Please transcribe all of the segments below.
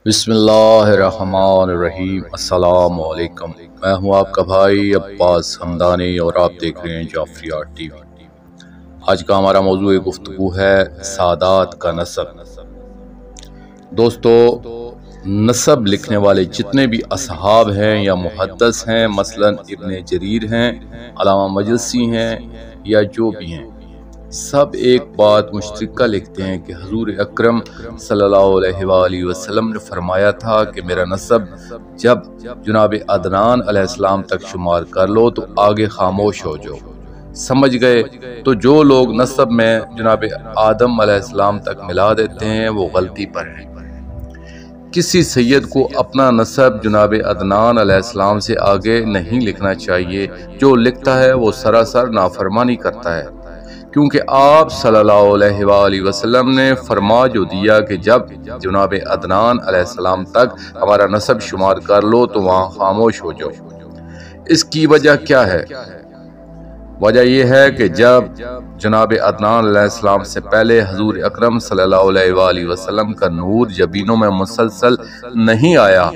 بسم اللہ الرحمن الرحیم۔ السلام علیکم، میں ہوں آپ کا بھائی عباس حمدانی اور آپ دیکھ رہے ہیں جعفریات ٹی وی۔ آج کا ہمارا موضوع گفتگو ہے سادات کا نسب۔ دوستو، نسب لکھنے والے جتنے بھی اصحاب ہیں یا محدث ہیں، مثلا ابن جریر ہیں، علامہ مجلسی ہیں یا جو بھی ہیں، سب ایک بات مشترکہ لکھتے ہیں کہ حضور اکرم صلی اللہ علیہ وآلہ وسلم نے فرمایا تھا کہ میرا نسب جب جناب عدنان علیہ السلام تک شمار کر لو تو آگے خاموش ہو جاؤ۔ سمجھ گئے؟ تو جو لوگ نسب میں جناب آدم علیہ السلام تک ملا دیتے ہیں وہ غلطی پر ہیں۔ کسی سید کو اپنا نسب جناب عدنان علیہ السلام سے آگے نہیں لکھنا چاہیے۔ جو لکھتا ہے وہ سراسر نافرمانی کرتا ہے، کیونکہ آپ صلی اللہ علیہ وآلہ وسلم نے فرما جو دیا کہ جب جناب عدنان علیہ السلام تک ہمارا نسب شمار کر لو تو وہاں خاموش ہو جاؤ۔ اس کی وجہ کیا ہے؟ وجہ یہ ہے کہ جب جناب عدنان علیہ السلام سے پہلے حضور اکرم صلی اللہ علیہ وآلہ وسلم کا نور جبینوں میں مسلسل نہیں آیا۔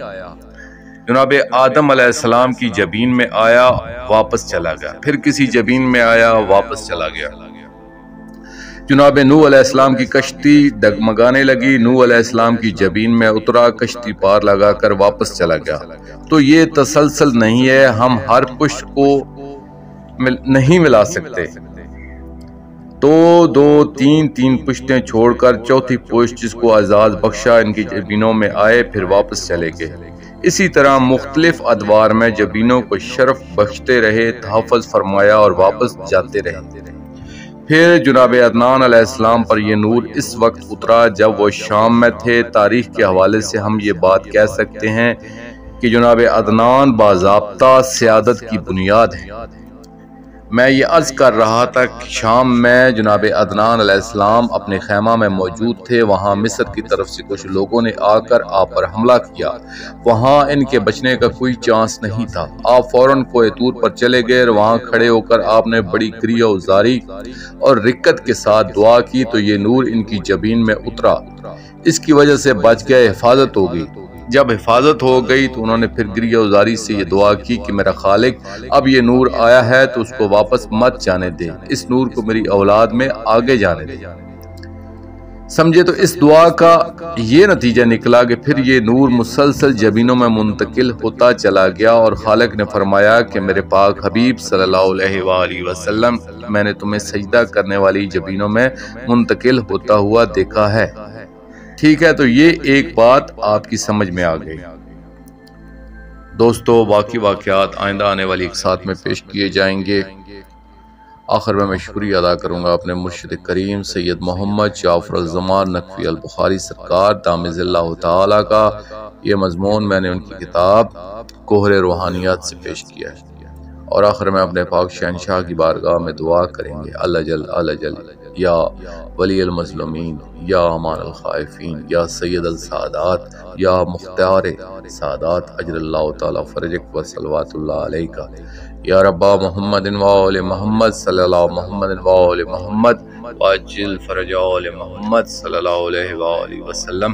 جناب آدم علیہ السلام کی جبین میں آیا، واپس چلا گیا، پھر کسی جبین میں آیا، واپس چلا گیا۔ جناب نوح علیہ السلام کی کشتی ڈگمگانے لگی، نوح علیہ السلام کی جبین میں اترا، کشتی پار لگا کر واپس چلا گیا۔ تو یہ تسلسل نہیں ہے، ہم ہر پشت کو نہیں ملا سکتے، تو دو تین پشتیں چھوڑ کر چوتھی پشت جس کو اعزاز بخشا ان کی جبینوں میں آئے، پھر واپس چلے گئے۔ اسی طرح مختلف ادوار میں جبینوں کو شرف بخشتے رہے، تحفظ فرمایا اور واپس جاتے رہے۔ پھر جناب عدنان علیہ السلام پر یہ نور اس وقت اترا جب وہ شام میں تھے۔ تاریخ کے حوالے سے ہم یہ بات کہہ سکتے ہیں کہ جناب عدنان باضابطہ سیادت کی بنیاد ہے۔ میں یہ عرض کر رہا تھا کہ شام میں جناب عدنان علیہ السلام اپنے خیمہ میں موجود تھے۔ وہاں مصر کی طرف سے کچھ لوگوں نے آ کر آپ پر حملہ کیا۔ وہاں ان کے بچنے کا کوئی چانس نہیں تھا۔ آپ فوراً کوہ طور پر چلے گئے اور وہاں کھڑے ہو کر آپ نے بڑی گریہ وزاری اور رکت کے ساتھ دعا کی تو یہ نور ان کی جبین میں اترا۔ اس کی وجہ سے بچ گئے، حفاظت ہو گئی۔ جب حفاظت ہو گئی تو انہوں نے پھر گریہ وزاری سے یہ دعا کی کہ میرا خالق اب یہ نور آیا ہے تو اس کو واپس مت جانے دے، اس نور کو میری اولاد میں آگے جانے دے۔ سمجھے؟ تو اس دعا کا یہ نتیجہ نکلا کہ پھر یہ نور مسلسل جبینوں میں منتقل ہوتا چلا گیا اور خالق نے فرمایا کہ میرے پاک حبیب صلی اللہ علیہ وآلہ وسلم میں نے تمہیں سجدہ کرنے والی جبینوں میں منتقل ہوتا ہوا دیکھا ہے۔ ٹھیک ہے، تو یہ ایک بات آپ کی سمجھ میں آ گئی۔ دوستو، باقی واقعات آئندہ آنے والی اقساط میں پیش کیے جائیں گے۔ آخر میں شکریہ ادا کروں گا اپنے مرشد کریم سید محمد جعفر الزمان نقوی البخاری سرکار دامِ اللہ تعالیٰ کا۔ یہ مضمون میں نے ان کی کتاب کوہر روحانیات سے پیش کیا ہے۔ اور آخر میں اپنے پاک شہنشاہ کی بارگاہ میں دعا کریں گے، اللہ جل یا ولی المظلومین، یا امان الخائفین، یا سید السادات، یا مختار سادات، اجر اللہ تعالیٰ فرجک و صلوات اللہ علیکہ، یا ربا محمد و آل محمد صلی اللہ محمد و آل محمد واجل فرج آل محمد صلی اللہ علیہ وآلہ وسلم۔